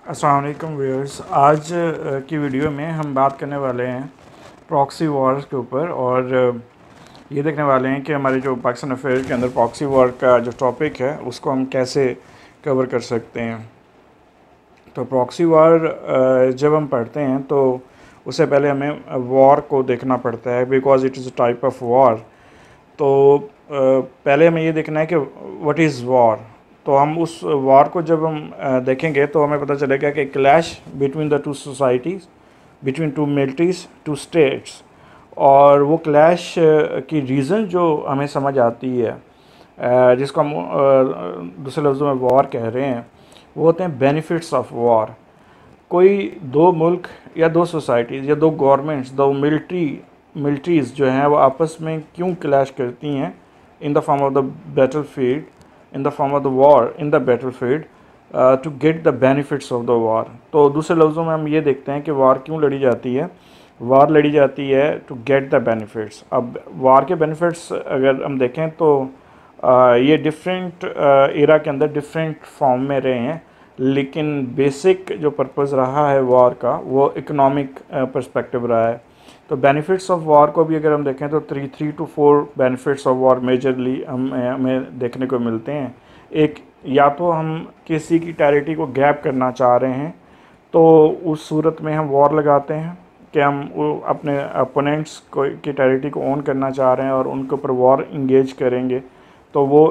अस्सलाम वालेकुम व्यूअर्स। आज की वीडियो में हम बात करने वाले हैं प्रॉक्सी वॉर्स के ऊपर और ये देखने वाले हैं कि हमारे जो पाकिस्तान अफेयर के अंदर प्रॉक्सी वॉर का जो टॉपिक है उसको हम कैसे कवर कर सकते हैं। तो प्रॉक्सी वॉर जब हम पढ़ते हैं तो उससे पहले हमें वॉर को देखना पड़ता है, because it is a type of war. तो पहले हमें ये देखना है कि व्हाट इज़ वॉर। तो हम उस वॉर को जब हम देखेंगे तो हमें पता चलेगा कि clash between the two societies, between two militaries, two states. और वो क्लैश की रीज़न जो हमें समझ आती है, जिसको हम दूसरे लफ्ज़ों में वॉर कह रहे हैं, वो होते हैं बेनिफिट्स ऑफ वॉर। कोई दो मुल्क या दो सोसाइटीज़ या दो गवर्नमेंट्स, दो मिलिट्रीज़ जो हैं वो आपस में क्यों क्लैश करती हैं in the form of the battle field, in the form of the war in the battle field to get the benefits of the war. तो दूसरे लफ्ज़ों में हम ये देखते हैं कि वॉर क्यों लड़ी जाती है। वॉर लड़ी जाती है टू गेट द बेनिफिट्स। अब वॉर के बेनिफिट्स अगर हम देखें तो ये डिफरेंट एरा के अंदर डिफरेंट फॉर्म में रहे हैं, लेकिन बेसिक जो पर्पज़ रहा है वॉर का वो इकोनॉमिक पर्सपेक्टिव रहा है। तो बेनिफिट्स ऑफ वॉर को भी अगर हम देखें तो 3 to 4 benefits of war majorly हमें देखने को मिलते हैं। एक, या तो हम किसी की टेरिटरी को ग्रैब करना चाह रहे हैं तो उस सूरत में हम वॉर लगाते हैं कि हम अपने अपोनेंट्स को की टेरिटरी को ओन करना चाह रहे हैं और उनके ऊपर वॉर इंगेज करेंगे। तो वो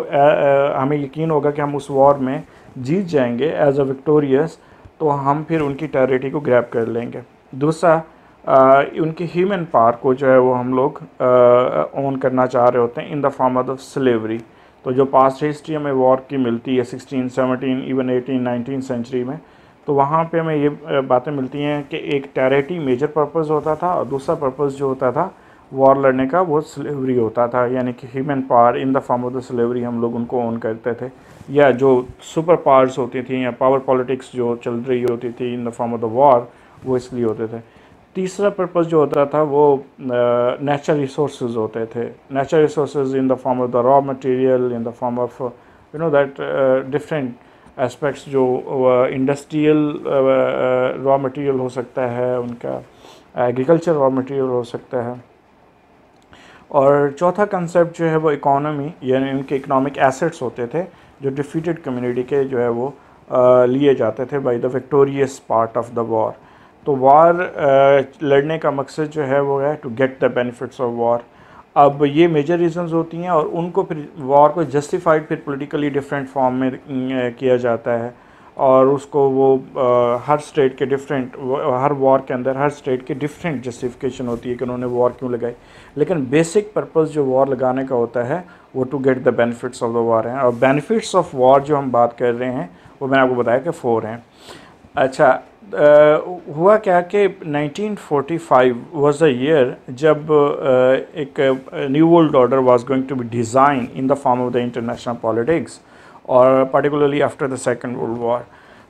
हमें यकीन होगा कि हम उस वॉर में जीत जाएंगे एज अ विक्टोरियस, तो हम फिर उनकी टेरिटरी को ग्रैब कर लेंगे। दूसरा, उनकी ह्यूमन पावर को जो है वो हम लोग ओन करना चाह रहे होते हैं in the form of the slavery. तो जो पास्ट हिस्ट्री हमें वॉर की मिलती है 16, 17, इवन 18, 19 सेंचुरी में, तो वहाँ पे हमें ये बातें मिलती हैं कि एक टेरिटरी मेजर पर्पस होता था और दूसरा पर्पस जो होता था वॉर लड़ने का वो स्लेवरी होता था, यानी कि human power in the form of the slavery हम लोग उनको ओन करते थे। या जो सुपर पावर्स होती थी या पावर पॉलिटिक्स जो चल रही होती थी इन the form of the war, वो इसलिए होते थे। तीसरा पर्पस जो होता था वो नेचुरल रिसोर्सेज होते थे। Natural resources in the form of the raw material, in the form of that different aspects, जो इंडस्ट्रियल रॉ मटेरियल हो सकता है, उनका एग्रीकल्चर रॉ मटेरियल हो सकता है। और चौथा कंसेप्ट जो है वो इकोनॉमी, यानी उनके इकोनॉमिक एसेट्स होते थे जो डिफीटेड कम्युनिटी के जो है वो लिए जाते थे by the victorious part of the war. तो वॉर लड़ने का मकसद जो है वो है to get the benefits of war. अब ये मेजर रीजंस होती हैं और उनको फिर वॉर को जस्टिफाइड फिर पॉलिटिकली डिफरेंट फॉर्म में किया जाता है और उसको वो हर स्टेट के डिफरेंट, हर वॉर के अंदर हर स्टेट की डिफरेंट जस्टिफिकेशन होती है कि उन्होंने वॉर क्यों लगाई। लेकिन बेसिक पर्पस जो वॉर लगाने का होता है वो to get the benefits of the war हैं। और बेनिफिट्स ऑफ वॉर जो हम बात कर रहे हैं वो मैंने आपको बताया कि 4 हैं। अच्छा, हुआ क्या कि 1945 वाज द ईयर जब एक new world order was going to be design in the form of the international politics, और particularly after the second world war.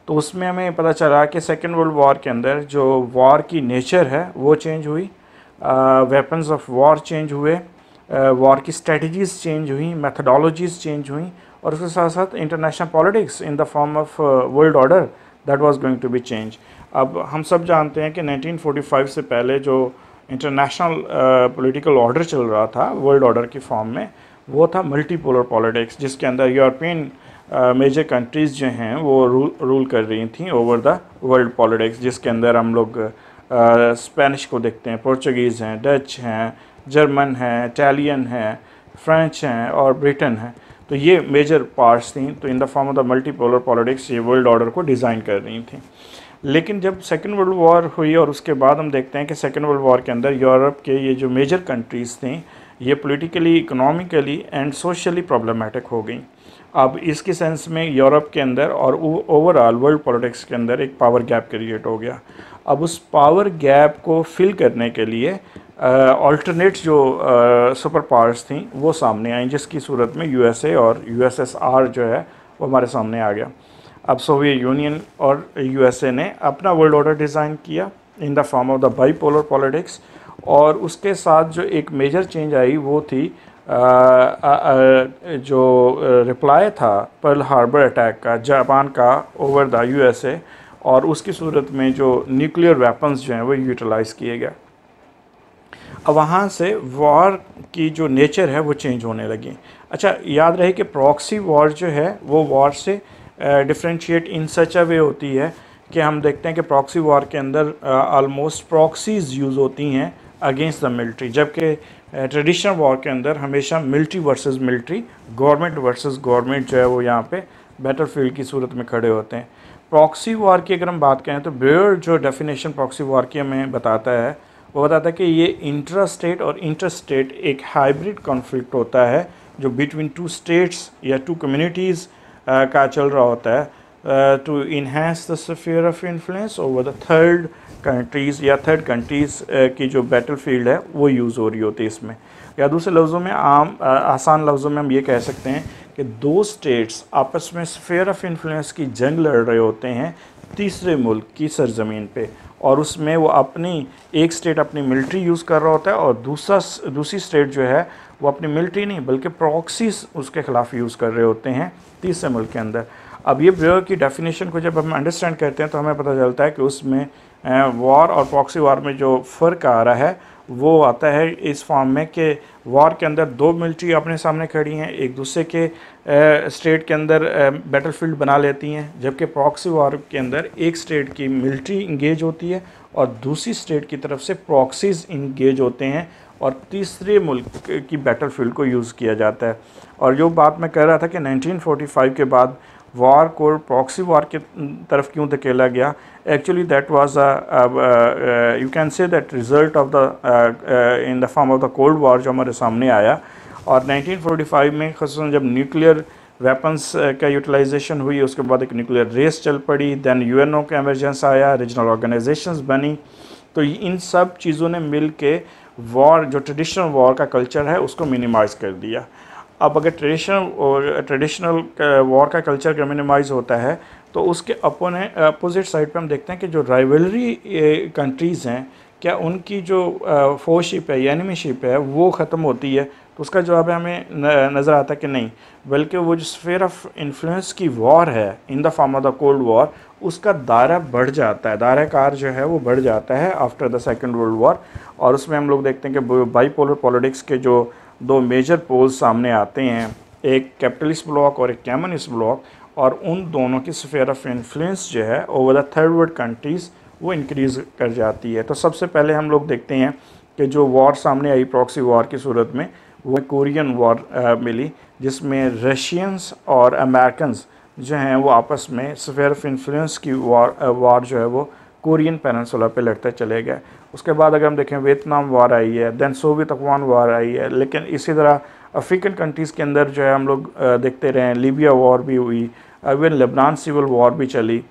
तो उसमें हमें पता चला कि सेकेंड वर्ल्ड वॉर के अंदर जो वॉर की नेचर है वो चेंज हुई, वेपन्स ऑफ वॉर चेंज हुए, वॉर की स्ट्रेटजीज़ चेंज हुई, मेथडोलॉजीज़ चेंज हुई, और उसके साथ साथ international politics in the form of world order that was going to be change. अब हम सब जानते हैं कि 1945 से पहले जो इंटरनेशनल पॉलिटिकल ऑर्डर चल रहा था वर्ल्ड ऑर्डर की फॉर्म में, वो था मल्टीपोलर पॉलिटिक्स, जिसके अंदर यूरोपियन मेजर कंट्रीज़ जो हैं वो रूल कर रही थी ओवर द वर्ल्ड पॉलिटिक्स, जिसके अंदर हम लोग स्पेनिश को देखते हैं, पोर्चुगीज़ हैं, डच हैं, जर्मन हैं, इटालियन हैं, फ्रेंच हैं और ब्रिटेन हैं। तो ये मेजर पार्ट्स थी। तो इन the form of the multipolar politics ये वर्ल्ड ऑर्डर को डिज़ाइन कर रही थी। लेकिन जब सेकेंड वर्ल्ड वॉर हुई और उसके बाद हम देखते हैं कि सेकेंड वर्ल्ड वॉर के अंदर यूरोप के ये जो मेजर कंट्रीज़ थी ये politically, economically and socially problematic हो गई। अब इसके सेंस में यूरोप के अंदर और ओवरऑल वर्ल्ड पॉलिटिक्स के अंदर एक पावर गैप क्रिएट हो गया। अब उस पावर गैप को फिल करने के लिए अल्टरनेट जो सुपर पावर्स थी वो सामने आई, जिसकी सूरत में यूएसए और यूएसएसआर जो है वो हमारे सामने आ गया। अब सोवियत यूनियन और यूएसए ने अपना वर्ल्ड ऑर्डर डिज़ाइन किया इन the form of the bipolar politics, और उसके साथ जो एक मेजर चेंज आई वो थी जो रिप्लाई था पर्ल हार्बर अटैक का जापान का ओवर द यूएसए, और उसकी सूरत में जो न्यूक्लियर वेपन्स जो हैं वो यूटिलाइज़ किए गए। अब वहाँ से वॉर की जो नेचर है वो चेंज होने लगी। अच्छा, याद रहे कि प्रॉक्सी वॉर जो है वो वॉर से डिफ्रेंशिएट इन सच अ वे होती है कि हम देखते हैं कि प्रॉक्सी वॉर के अंदर ऑलमोस्ट प्रॉक्सीज़ यूज़ होती हैं अगेंस्ट द मिलिट्री, जबकि ट्रेडिशनल वॉर के अंदर हमेशा military versus military, government versus government जो है वो यहाँ पे बैटलफील्ड की सूरत में खड़े होते हैं। प्रॉक्सी वॉर की अगर हम बात करें तो ब्रेयर जो डेफिनेशन प्रॉक्सी वॉर की हमें बताता है वो बताता है कि ये इंट्रा स्टेट और इंटर स्टेट एक हाइब्रिड कॉन्फ्लिक्ट होता है जो between two states or two communities का चल रहा होता है to enhance the sphere of influence over the third countries or third countries की जो बैटलफील्ड है वो यूज़ हो रही होती है इसमें। या दूसरे लफ्ज़ों में आसान लफ्ज़ों में हम ये कह सकते हैं कि दो स्टेट्स आपस में स्फीयर ऑफ इन्फ्लुएंस की जंग लड़ रहे होते हैं तीसरे मुल्क की सरजमीन पे, और उसमें वो अपनी एक स्टेट अपनी मिलिट्री यूज़ कर रहा होता है और दूसरी स्टेट जो है वो अपनी मिलिट्री नहीं बल्कि प्रॉक्सीज उसके ख़िलाफ़ यूज़ कर रहे होते हैं तीसरे मुल्क के अंदर। अब ये ब्रेयर की डेफिनेशन को जब हम अंडरस्टैंड करते हैं तो हमें पता चलता है कि उसमें वॉर और प्रॉक्सी वॉर में जो फ़र्क आ रहा है वो आता है इस फॉर्म में कि वॉर के अंदर दो मिलिट्री अपने सामने खड़ी हैं, एक दूसरे के स्टेट के अंदर बैटलफील्ड बना लेती हैं, जबकि प्रॉक्सी वॉर के अंदर एक स्टेट की मिलिट्री इंगेज होती है और दूसरी स्टेट की तरफ से प्रॉक्सीज इंगेज होते हैं और तीसरे मुल्क की बैटलफील्ड को यूज़ किया जाता है। और जो बात मैं कह रहा था कि 1945 के बाद वॉर को प्रॉक्सी वॉर की तरफ क्यों धकेला गया, actually that was you can say that result of the in the form of the cold war जो हमारे सामने आया। और 1945 में ख़ासतौर जब न्यूक्लियर वेपन्स का यूटिलाइजेशन हुई उसके बाद एक न्यूक्लियर रेस चल पड़ी, दैन यूएनओ का एमरजेंस आया, रीजनल ऑर्गेनाइजेशंस बनी, तो इन सब चीज़ों ने मिल के वॉर जो ट्रेडिशनल वॉर का कल्चर है उसको मिनिमाइज़ कर दिया। अब अगर ट्रेडिशनल वॉर का कल्चर का मिनिमाइज़ होता है तो उसके अपोजिट साइड पे हम देखते हैं कि जो राइवलरी कंट्रीज़ हैं क्या उनकी जो फोशिप है या एनिमीशिप है वो ख़त्म होती है, तो उसका जवाब है हमें नज़र आता है कि नहीं, बल्कि वो जो स्फीयर ऑफ इन्फ्लुएंस की वॉर है इन the form of the cold war उसका दायरा बढ़ जाता है, दायरा कार जो है वो बढ़ जाता है after the second world war. और उसमें हम लोग देखते हैं कि बाईपोलर पॉलिटिक्स के जो दो मेजर पोल्स सामने आते हैं, एक कैपिटलिस्ट ब्लॉक और एक कम्युनिस्ट ब्लॉक, और उन दोनों की स्फीयर ऑफ इन्फ्लुएंस जो है over the third world countries वो इंक्रीज़ कर जाती है। तो सबसे पहले हम लोग देखते हैं कि जो वॉर सामने आई प्रॉक्सी वॉर की सूरत में वो कोरियन वॉर मिली, जिसमें रशियंस और अमेरिकन्स जो हैं वो आपस में स्फीयर ऑफ इन्फ्लुएंस की वॉर जो है वो कोरियन पेनिनसुला पे लड़ते चले गए। उसके बाद अगर हम देखें वियतनाम वॉर आई है, देन सोवियत अफगान वॉर आई है, लेकिन इसी तरह अफ्रीकन कंट्रीज़ के अंदर जो है हम लोग देखते रहे हैं, लीबिया वॉर भी हुई, इवन लेबनान सिविल वॉर भी चली।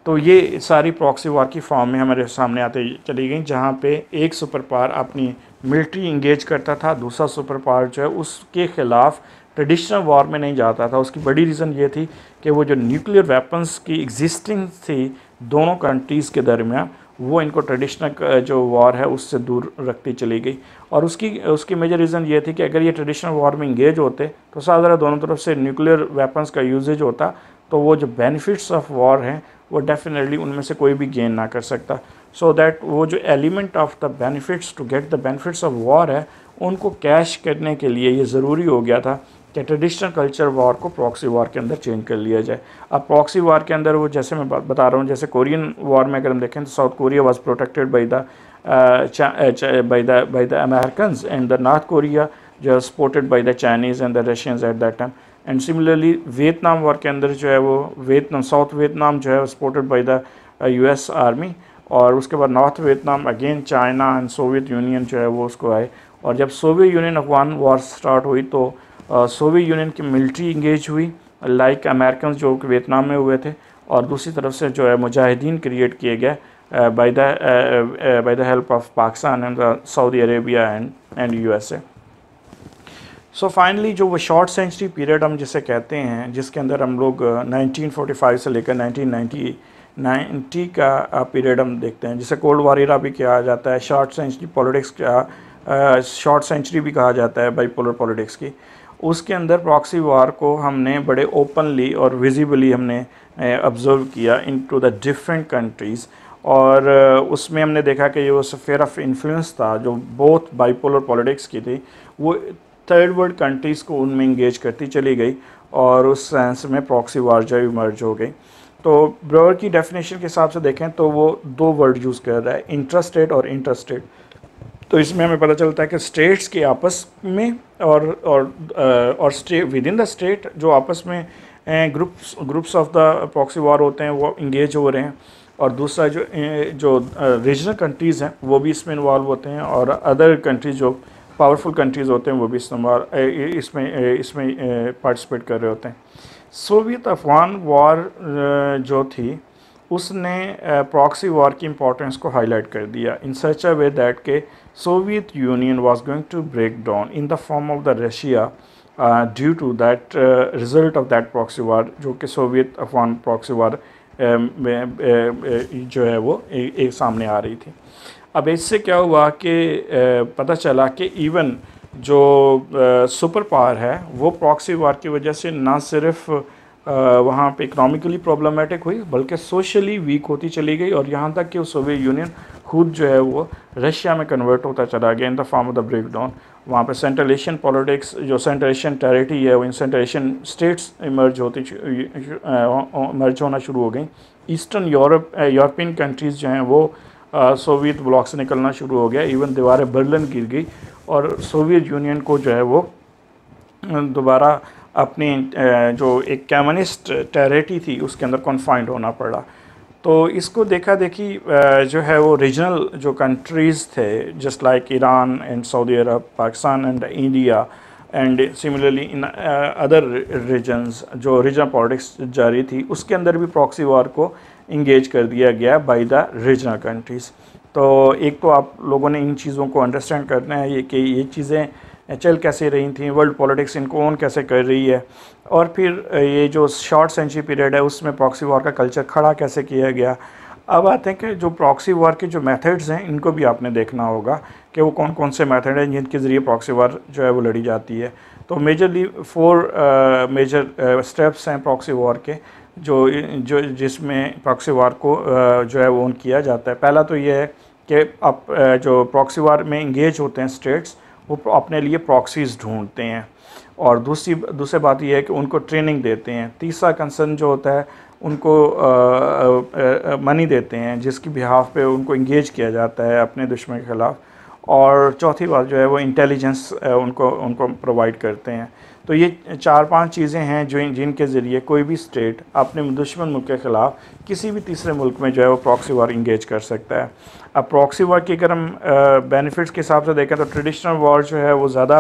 तो ये सारी प्रॉक्सी वॉर की फॉर्म में हमारे सामने आते चली गई, जहाँ पे एक सुपर पावर अपनी मिलिट्री इंगेज करता था, दूसरा सुपर पावर जो है उसके ख़िलाफ़ ट्रेडिशनल वॉर में नहीं जाता था। उसकी बड़ी रीज़न ये थी कि वो जो न्यूक्लियर वेपन्स की एग्जिस्टिंग थी दोनों कंट्रीज़ के दरमियान वो इनको ट्रेडिशनल जो वॉर है उससे दूर रखती चली गई। और उसकी मेजर रीज़न ये थी कि अगर ये ट्रेडिशनल वॉर में इंगेज होते तो साधारण दोनों तरफ से न्यूक्लियर वेपन्स का यूजेज होता तो वो जो बेनिफिट्स ऑफ वॉर हैं वो डेफिनेटली उनमें से कोई भी गेन ना कर सकता। सो दैट वो जो element of the benefits to get the benefits of war है उनको कैश करने के लिए ये ज़रूरी हो गया था कि ट्रेडिशनल कल्चर वॉर को प्रॉक्सी वॉर के अंदर चेंज कर लिया जाए। अब प्रॉक्सी वॉर के अंदर वो जैसे मैं बता रहा हूँ, जैसे कोरियन वॉर में अगर हम देखें तो South Korea was protected by the Americans and the North Korea जो supported by the Chinese and the Russians at that time. And similarly Vietnam war के अंदर जो है वो साउथ वियतनाम जो है supported by the US army, और उसके बाद North Vietnam again China and Soviet Union जो है वो उसको आए। और जब Soviet Union Afghan war start हुई तो सोवियत यूनियन की मिलिट्री इंगेज हुई लाइक अमेरिकन जो कि वियतनाम में हुए थे, और दूसरी तरफ से जो है मुजाहिदीन क्रिएट किए गए by the help of Pakistan and Saudi Arabia and USA। So finally जो वो शॉर्ट सेंचुरी पीरियड हम जिसे कहते हैं, जिसके अंदर हम लोग 1945 से लेकर 1990 का पीरियड हम देखते हैं, जिसे कोल्ड वॉर एरा भी कहा जाता है, शॉर्ट सेंचुरी पॉलिटिक्स का शॉर्ट सेंचुरी भी कहा जाता है बाईपोलर पॉलिटिक्स की। उसके अंदर प्रॉक्सी वार को हमने बड़े ओपनली और विजिबली हमने ऑब्ज़र्व किया इनटू द डिफरेंट कंट्रीज़। और उसमें हमने देखा कि जो स्फीयर ऑफ इन्फ्लुएंस था जो बोथ बाइपोलर पॉलिटिक्स की थी वो थर्ड वर्ल्ड कंट्रीज़ को उनमें इंगेज करती चली गई और उस सेंस में प्रॉक्सी वार जो इमर्ज हो गई। तो ब्रोअर की डेफिनेशन के हिसाब से देखें तो वो दो वर्ड यूज़ कर रहा है, इंट्रास्टेट और इंटरस्टेट। तो इसमें हमें पता चलता है कि स्टेट्स के आपस में और state with in the state जो आपस में ग्रुप्स ऑफ द प्रॉक्सी वार होते हैं वो इंगेज हो रहे हैं, और दूसरा जो रीजनल कंट्रीज़ हैं वो भी इसमें इन्वॉल्व होते हैं, और अदर कंट्रीज़ जो पावरफुल कंट्रीज़ होते हैं वो भी इसमें पार्टिसिपेट कर रहे होते हैं। सोवियत अफगान वॉर जो थी उसने प्रॉक्सी वॉर की इम्पोर्टेंस को हाईलाइट कर दिया in such a way that के Soviet Union was going to break down in the form of the Russia due to that result of that proxy war, जो कि सोवियत अफगान प्रॉक्सी वॉर जो है वो एक सामने आ रही थी। अब इससे क्या हुआ कि पता चला कि इवन जो सुपर पावर है वो प्रॉक्सी वार की वजह से ना सिर्फ वहाँ पे इकोनॉमिकली प्रॉब्लमेटिक हुई बल्कि सोशली वीक होती चली गई, और यहाँ तक कि सोवियत यूनियन खुद जो है वो रशिया में कन्वर्ट होता चला गया in the form of the break down. वहाँ पे सेंट्रल एशियन पॉलिटिक्स जो सेंट्रल एशियन टेरिटरी है वो in central Asian states emerge होना शुरू हो गई। ईस्टर्न यूरोपियन कंट्रीज़ जो हैं वो सोवियत ब्लॉक से निकलना शुरू हो गया, इवन दीवारें बर्लिन गिर गई और सोवियत यूनियन को जो है वो दोबारा अपनी जो एक कम्युनिस्ट टेरिटरी थी उसके अंदर कन्फाइंड होना पड़ा। तो इसको देखा देखी जो है वो रीजनल जो कंट्रीज़ थे just like Iran and Saudi Arabia, Pakistan and India and similarly in other regions जो रीजनल पॉलिटिक्स जारी थी उसके अंदर भी प्रॉक्सी वार को इंगेज कर दिया गया बाय द रीजनल कंट्रीज़। तो एक तो आप लोगों ने इन चीज़ों को अंडरस्टैंड करना है कि ये चीज़ें चल कैसे रही थी, वर्ल्ड पॉलिटिक्स इनको ओन कैसे कर रही है, और फिर ये जो शॉर्ट सेंचुरी पीरियड है उसमें प्रॉक्सी वार का कल्चर खड़ा कैसे किया गया। अब आते हैं कि जो प्रॉक्सी वार के जो मेथड्स हैं इनको भी आपने देखना होगा कि वो कौन कौन से मेथड हैं जिनके ज़रिए प्रॉक्सी वार जो है वो लड़ी जाती है। तो मेजरली 4 मेजर स्टेप्स हैं प्रॉक्सी वार के जो जिसमें प्रॉक्सी वार को जो है वो किया जाता है। पहला तो ये है कि आप जो प्रॉक्सी वार में इंगेज होते हैं स्टेट्स वो अपने लिए प्रॉक्सीज़ ढूंढते हैं, और दूसरी बात यह है कि उनको ट्रेनिंग देते हैं। तीसरा कंसर्न जो होता है उनको मनी देते हैं जिसकी बिहाफ पे उनको इंगेज किया जाता है अपने दुश्मन के ख़िलाफ़, और चौथी बात जो है वो इंटेलिजेंस उनको प्रोवाइड करते हैं। तो ये 4-5 चीज़ें हैं जो जिनके ज़रिए कोई भी स्टेट अपने दुश्मन मुल्क के ख़िलाफ़ किसी भी तीसरे मुल्क में जो है वो प्रॉक्सी वार इंगेज कर सकता है। अब प्रॉक्सी वार की अगर हम बेनिफिट्स के हिसाब से देखें तो ट्रेडिशनल वार जो है वो ज़्यादा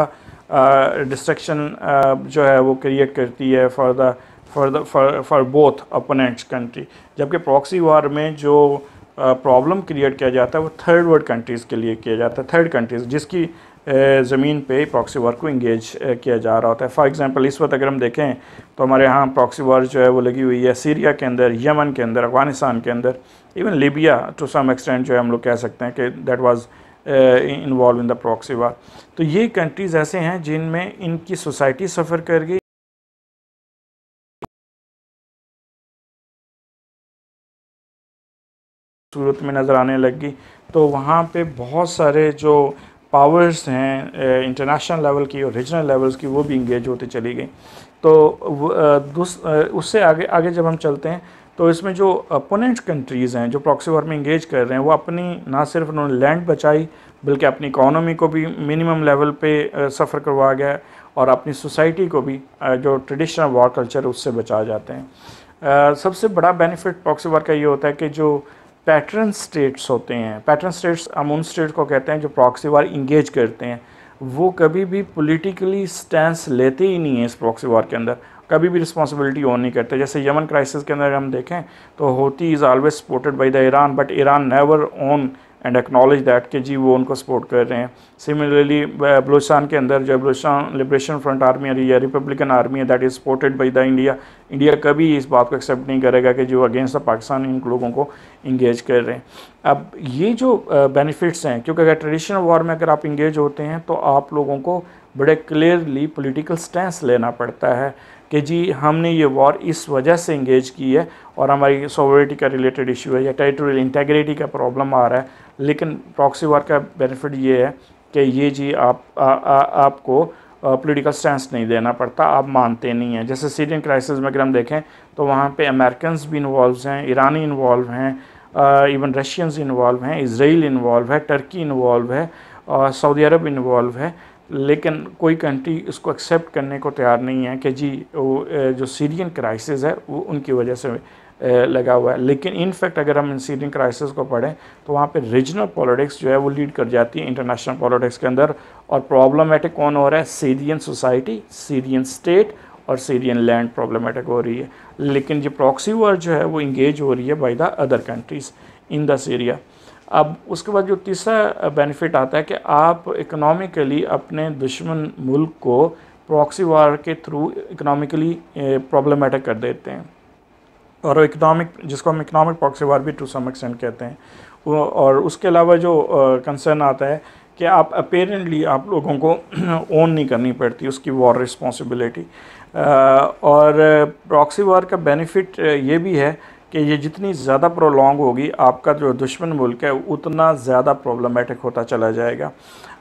डिस्ट्रक्शन जो है वो क्रिएट करती है फॉर बोथ अपोनेंट्स कंट्री, जबकि प्रॉक्सी वार में जो प्रॉब्लम क्रिएट किया जाता है वो थर्ड वर्ल्ड कंट्रीज़ के लिए किया जाता है, थर्ड कंट्रीज़ जिसकी ज़मीन पे प्रॉक्सी वार को इंगेज किया जा रहा होता है। फॉर एग्जांपल इस वक्त अगर हम देखें तो हमारे यहाँ प्रॉक्सी वार जो है वो लगी हुई है सीरिया के अंदर, यमन के अंदर, अफ़गानिस्तान के अंदर, even Libya to some extent जो है हम लोग कह सकते हैं कि that was involve in the proxy war. तो ये कंट्रीज़ ऐसे हैं जिनमें इनकी सोसाइटी सफ़र कर गई, सूरत में नज़र आने लगी। तो वहाँ पे बहुत सारे जो पावर्स हैं इंटरनेशनल लेवल की और रीजनल लेवल्स की वो भी इंगेज होती चली गई। तो उससे आगे जब हम चलते हैं तो इसमें जो अपोनेंट कंट्रीज़ हैं जो प्रॉक्सी वार में इंगेज कर रहे हैं वो अपनी ना सिर्फ उन्होंने लैंड बचाई बल्कि अपनी इकोनॉमी को भी मिनिमम लेवल पे सफ़र करवा गया, और अपनी सोसाइटी को भी जो ट्रेडिशनल वार कल्चर उससे बचा जाते हैं। सबसे बड़ा बेनिफिट प्रॉक्सी वार का ये होता है कि जो पैटर्न स्टेट्स होते हैं, पैटर्न स्टेट्स हम उन स्टेट्स को कहते हैं जो प्रॉक्सी वार इंगेज करते हैं, वो कभी भी पॉलिटिकली स्टैंस लेते ही नहीं है इस प्रॉक्सी वार के अंदर, कभी भी रिस्पॉन्सिबिलिटी ऑन नहीं करते। जैसे यमन क्राइसिस के अंदर हम देखें तो Houthi is always supported by the Iran, but Iran never own and acknowledge that कि जी वो उनको सपोर्ट कर रहे हैं। सिमिलरली बलूचिस्तान के अंदर जो बलूचिस्तान लिबरेशन फ्रंट आर्मी या रिपब्लिकन आर्मी है that is supported by the India, India कभी इस बात को एक्सेप्ट नहीं करेगा कि जो अगेंस्ट द पाकिस्तान इन लोगों को इंगेज कर रहे हैं। अब ये जो बेनिफिट्स हैं, क्योंकि अगर ट्रेडिशनल वॉर में अगर आप इंगेज होते हैं तो आप लोगों को बड़े क्लियरली पॉलिटिकल स्टैंस लेना पड़ता है कि जी हमने ये वॉर इस वजह से इंगेज की है और हमारी सॉवरेनिटी का रिलेटेड इशू है या टेरिटोरियल इंटेग्रिटी का प्रॉब्लम आ रहा है। लेकिन प्रॉक्सी वॉर का बेनिफिट ये है कि ये जी आपको पॉलिटिकल स्टैंस नहीं देना पड़ता, आप मानते नहीं हैं। जैसे सीरियन क्राइसिस में अगर हम देखें तो वहाँ पे अमेरिकन्स भी इन्वॉल्व हैं, ईरानी इन्वॉल्व हैं, इवन रशियंस इन्वॉल्व हैं, इसराइल इन्वॉल्व है, टर्की इन्वॉल्व है, सऊदी अरब इन्वॉल्व है। लेकिन कोई कंट्री इसको एक्सेप्ट करने को तैयार नहीं है कि जी वो जो सीरियन क्राइसिस है वो उनकी वजह से लगा हुआ है। लेकिन इनफैक्ट अगर हम इन सीरियन क्राइसिस को पढ़ें तो वहाँ पे रीजनल पॉलिटिक्स जो है वो लीड कर जाती है इंटरनेशनल पॉलिटिक्स के अंदर, और प्रॉब्लमेटिक कौन हो रहा है? सीरियन सोसाइटी, सीरियन स्टेट और सीरियन लैंड प्रॉब्लमेटिक हो रही है। लेकिन जो प्रॉक्सी वॉर जो है वो इंगेज हो रही है by the other countries in the Syria. अब उसके बाद जो तीसरा बेनिफिट आता है कि आप इकोनॉमिकली अपने दुश्मन मुल्क को प्रॉक्सी वॉर के थ्रू इकोनॉमिकली प्रॉब्लमेटिक कर देते हैं, और इकोनॉमिक, जिसको हम इकोनॉमिक प्रॉक्सी वॉर भी टू सम एक्सटेंट कहते हैं वो। और उसके अलावा जो कंसर्न आता है कि आप अपेरेंटली आप लोगों को ओन नहीं करनी पड़ती उसकी वॉर रिस्पॉन्सिबिलिटी। और प्रॉक्सी वॉर का बेनिफिट ये भी है कि ये जितनी ज़्यादा प्रोलॉन्ग होगी आपका जो दुश्मन मुल्क है उतना ज़्यादा प्रॉब्लमेटिक होता चला जाएगा।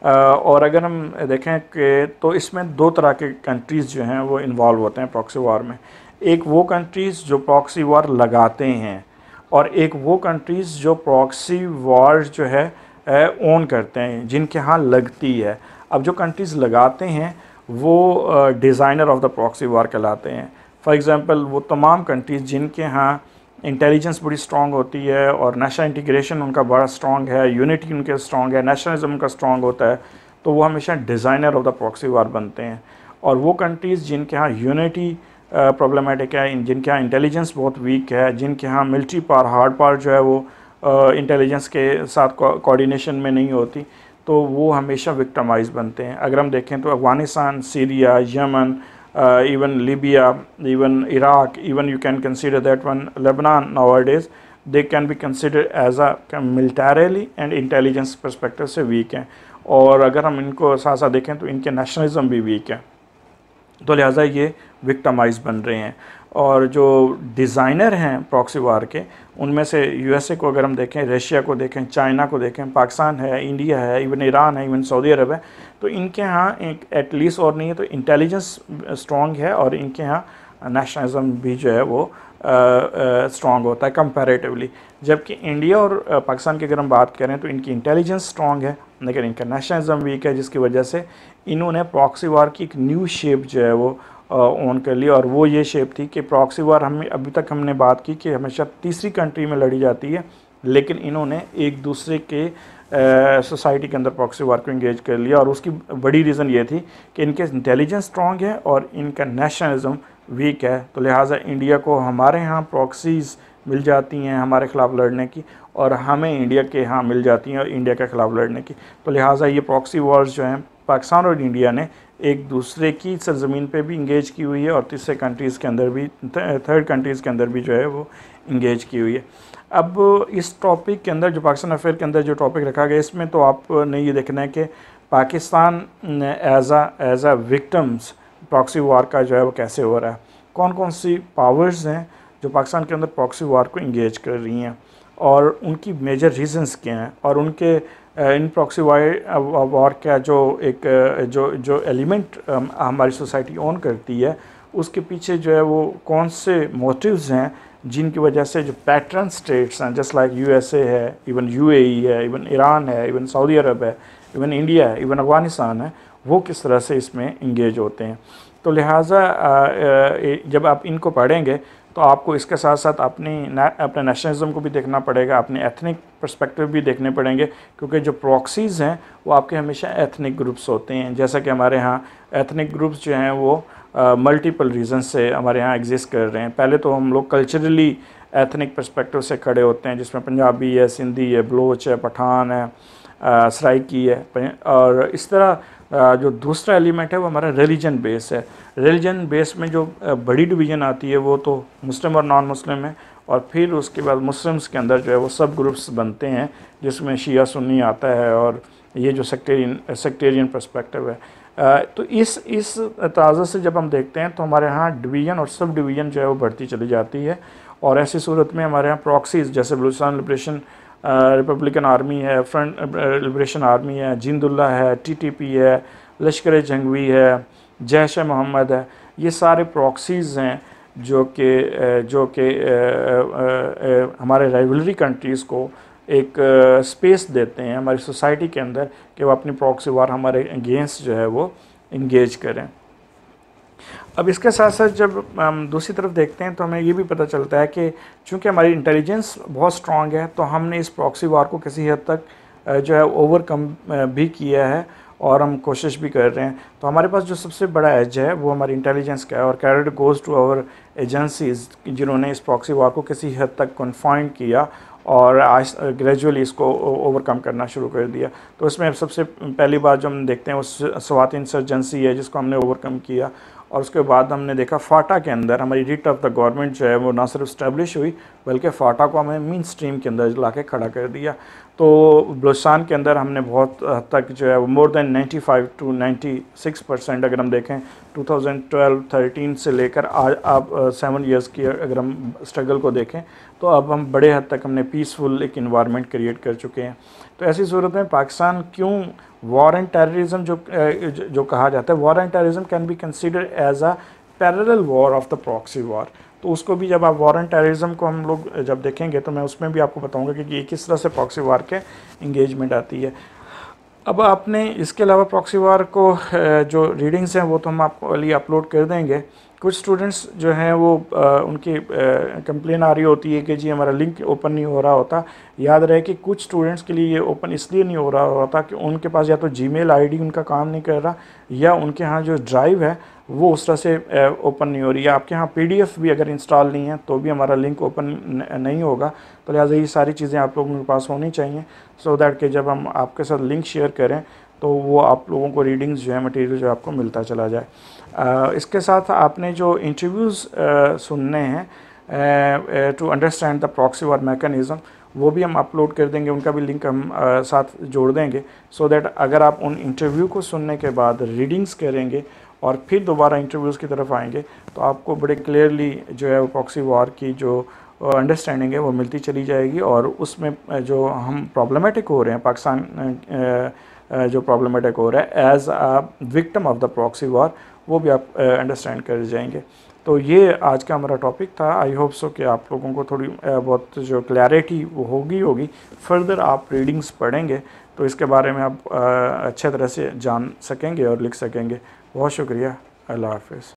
और अगर हम देखें कि तो इसमें दो तरह के कंट्रीज़ जो हैं वो इन्वॉल्व होते हैं प्रॉक्सी वॉर में। एक वो कंट्रीज़ जो प्रॉक्सी वॉर लगाते हैं, और एक वो कंट्रीज़ जो प्रॉक्सी वॉर जो है ओन करते हैं, जिनके यहाँ लगती है। अब जो कंट्रीज़ लगाते हैं वो designer of the proxy war कहलाते हैं। फॉर एग्ज़ाम्पल वो तमाम कंट्रीज़ जिनके यहाँ इंटेलिजेंस बड़ी स्ट्रॉन्ग होती है और नेशनल इंटीग्रेशन उनका बड़ा स्ट्रॉन्ग है, यूनिटी उनके स्ट्रॉन्ग है, नेशनलिज्म उनका स्ट्रॉन्ग होता है, तो वो हमेशा designer of the proxy war बनते हैं। और वो कंट्रीज़ जिनके यहाँ यूनिटी प्रॉब्लमेटिक है, जिनके यहाँ इंटेलिजेंस बहुत वीक है, जिनके यहाँ मिलिट्री पावर, हार्ड पावर जो है वो इंटेलिजेंस के साथ कोऑर्डिनेशन में नहीं होती, तो वो हमेशा विक्टिमाइज बनते हैं। अगर हम देखें तो Afghanistan, Syria, Yemen, even Libya, even Iraq, even you can consider that one Lebanon nowadays, they can be considered as a militarily and intelligence perspective से weak हैं। और अगर हम इनको साथ साथ देखें तो इनके नेशनलिज्म भी वीक है, तो लिहाजा ये विक्टिमाइज बन रहे हैं। और जो डिज़ाइनर हैं प्रॉक्सी वार के, उनमें से यूएसए को अगर हम देखें, रशिया को देखें, चाइना को देखें, पाकिस्तान है, इंडिया है, इवन ईरान है, इवन सऊदी अरब है, तो इनके यहाँ एक एटलीस्ट और नहीं है तो इंटेलिजेंस स्ट्रॉन्ग है, और इनके यहाँ नेशनलिज्म भी जो है वो स्ट्रॉन्ग होता है कंपैरेटिवली। जबकि इंडिया और पाकिस्तान की अगर हम बात करें तो इनकी इंटेलिजेंस स्ट्रॉन्ग है लेकिन इनका नेशनलिज्म वीक है, जिसकी वजह से इन्होंने प्रॉक्सी वार की एक न्यू शेप जो है वो ऑन कर ली। और वो ये शेप थी कि प्रॉक्सी वार हमें अभी तक हमने बात की कि हमेशा तीसरी कंट्री में लड़ी जाती है, लेकिन इन्होंने एक दूसरे के सोसाइटी के अंदर प्रॉक्सी वार को इंगेज कर लिया। और उसकी बड़ी रीज़न ये थी कि इनके इंटेलिजेंस स्ट्रॉन्ग है और इनका नेशनलिज्म वीक है, तो लिहाजा इंडिया को हमारे यहाँ प्रॉक्सीज़ मिल जाती हैं हमारे ख़िलाफ़ लड़ने की, और हमें इंडिया के यहाँ मिल जाती हैं और इंडिया के ख़िलाफ़ लड़ने की। तो लिहाजा ये प्रॉक्सी वॉर्स जो हैं पाकिस्तान और इंडिया ने एक दूसरे की सरज़मीन पे भी इंगेज की हुई है, और तीसरे कंट्रीज़ के अंदर भी, थर्ड कंट्रीज़ के अंदर भी जो है वो इंगेज की हुई है। अब इस टॉपिक के अंदर जो पाकिस्तान अफेयर के अंदर जो टॉपिक रखा गया, इसमें तो आपने ये देखना है कि पाकिस्तान एज आ विक्टिम्स प्रॉक्सी वार का जो है वो कैसे हो रहा है, कौन कौन सी पावर्स हैं जो पाकिस्तान के अंदर प्रॉक्सी वार को इंगेज कर रही हैं, और उनकी मेजर रीजंस क्या हैं, और उनके इन प्रॉक्सी वार का जो एक जो एलिमेंट हमारी सोसाइटी ऑन करती है, उसके पीछे जो है वो कौन से मोटिव्स हैं जिनकी वजह से जो पैटर्न स्टेट्स हैं जस्ट लाइक यूएसए है, इवन यूएई है, इवन ईरान है, इवन सऊदी अरब है, इवन इंडिया है, इवन अफ़गानिस्तान है, वो किस तरह से इसमें इंगेज होते हैं। तो लिहाजा जब आप इनको पढ़ेंगे तो आपको इसके साथ साथ अपने नेशनलिज्म को भी देखना पड़ेगा, अपने एथनिक पर्सपेक्टिव भी देखने पड़ेंगे, क्योंकि जो प्रॉक्सीज़ हैं वो आपके हमेशा एथनिक ग्रुप्स होते हैं। जैसा कि हमारे यहाँ एथनिक ग्रुप्स जो हैं वो मल्टीपल रीज़न से हमारे यहाँ एग्जिस्ट कर रहे हैं। पहले तो हम लोग कल्चरली एथनिक पर्सपेक्टिव से खड़े होते हैं, जिसमें पंजाबी है, सिंधी है, बलोच है, पठान है, सराइकी है। और इस तरह जो दूसरा एलिमेंट है वो हमारा रिलीजन बेस है। रिलीजन बेस में जो बड़ी डिवीज़न आती है वो तो मुस्लिम और नॉन मुस्लिम है, और फिर उसके बाद मुस्लिम्स के अंदर जो है वो सब ग्रुप्स बनते हैं, जिसमें शिया सुन्नी आता है, और ये जो सेक्टेरियन पर्सपेक्टिव है। तो इस तराजू से जब हम देखते हैं तो हमारे यहाँ डिवीज़न और सब डिवीज़न जो है वो बढ़ती चली जाती है। और ऐसी सूरत में हमारे यहाँ प्रॉक्सीज़ जैसे बलूचिस्तान लिबरेशन रिपब्लिकन आर्मी है, फ्रंट लिबरेशन आर्मी है, जिंदुल्ला है, टीटीपी है, लश्कर जंगवी है, जैश मोहम्मद है, ये सारे प्रॉक्सीज़ हैं जो कि हमारे राइवलरी कंट्रीज़ को एक स्पेस देते हैं हमारी सोसाइटी के अंदर कि वो अपनी प्रॉक्सी वार हमारे अगेंस्ट जो है वो इंगेज करें। अब इसके साथ साथ जब हम दूसरी तरफ देखते हैं तो हमें ये भी पता चलता है कि चूँकि हमारी इंटेलिजेंस बहुत स्ट्रॉन्ग है, तो हमने इस प्रॉक्सी वार को किसी हद तक जो है ओवरकम भी किया है, और हम कोशिश भी कर रहे हैं। तो हमारे पास जो सबसे बड़ा एज है वो हमारी इंटेलिजेंस का है, और credit goes to our agencies जिन्होंने इस प्रॉक्सी वार को किसी हद तक कन्फाइंड किया और आज ग्रेजुअली इसको ओवरकम करना शुरू कर दिया। तो इसमें सबसे पहली बात जो हम देखते हैं वो स्वात इंसर्जेंसी है, जिसको हमने ओवरकम किया। और उसके बाद हमने देखा फाटा के अंदर हमारी रिट ऑफ द गवर्नमेंट जो है वो ना सिर्फ इस्टेब्लिश हुई, बल्कि फाटा को हमें मेन स्ट्रीम के अंदर ला के खड़ा कर दिया। तो बलूचिस्तान के अंदर हमने बहुत हद तक जो है वो मोर देन 95 to 96% अगर हम देखें 2012-13 से लेकर आज आप 7 ईयर्स की अगर हम स्ट्रगल को देखें, तो अब हम बड़े हद तक हमने पीसफुल एक इन्वायरमेंट क्रिएट कर चुके हैं। तो ऐसी सूरत में पाकिस्तान क्यों वॉर एंड टेररिज्म जो कहा जाता है, war and terrorism can be consider as a parallel war of the proxy war. तो उसको भी जब आप वॉर एंड टेररिज्म को हम लोग जब देखेंगे तो मैं उसमें भी आपको बताऊंगा कि ये किस तरह से प्रॉक्सी वॉर के इंगेजमेंट आती है। अब आपने इसके अलावा प्रॉक्सी वॉर को जो रीडिंग्स हैं वो तो हम आपको लिए अपलोड कर देंगे। कुछ स्टूडेंट्स जो हैं वो उनकी कंप्लेन आ रही होती है कि जी हमारा लिंक ओपन नहीं हो रहा होता। याद रहे कि कुछ स्टूडेंट्स के लिए ये ओपन इसलिए नहीं हो रहा होता कि उनके पास या तो जीमेल आईडी उनका काम नहीं कर रहा, या उनके यहाँ जो ड्राइव है वो उस तरह से ओपन नहीं हो रही है। आपके यहाँ पीडीएफ भी अगर इंस्टॉल नहीं है तो भी हमारा लिंक ओपन नहीं होगा। तो लिहाजा ये सारी चीज़ें आप लोगों के पास होनी चाहिए, सो दैट कि जब हम आपके साथ लिंक शेयर करें तो वो आप लोगों को रीडिंग्स जो है मटेरियल जो आपको मिलता चला जाए। इसके साथ आपने जो इंटरव्यूज़ सुनने हैं to understand the proxy war mechanism, वो भी हम अपलोड कर देंगे, उनका भी लिंक हम साथ जोड़ देंगे, सो दैट अगर आप उन इंटरव्यू को सुनने के बाद रीडिंग्स करेंगे और फिर दोबारा इंटरव्यूज़ की तरफ आएंगे तो आपको बड़े क्लियरली जो है वो प्रॉक्सी वॉर की जो अंडरस्टैंडिंग है वो मिलती चली जाएगी। और उसमें जो हम प्रॉब्लमेटिक हो रहे हैं, पाकिस्तान जो प्रॉब्लमेटिक हो रहा है as a victim of the proxy war, वो भी आप अंडरस्टैंड कर जाएंगे। तो ये आज का हमारा टॉपिक था। आई होप सो कि आप लोगों को थोड़ी बहुत जो क्लैरिटी वो होगी। फर्दर आप रीडिंग्स पढ़ेंगे तो इसके बारे में आप अच्छे तरह से जान सकेंगे और लिख सकेंगे। बहुत शुक्रिया। अल्लाह हाफ़िज़।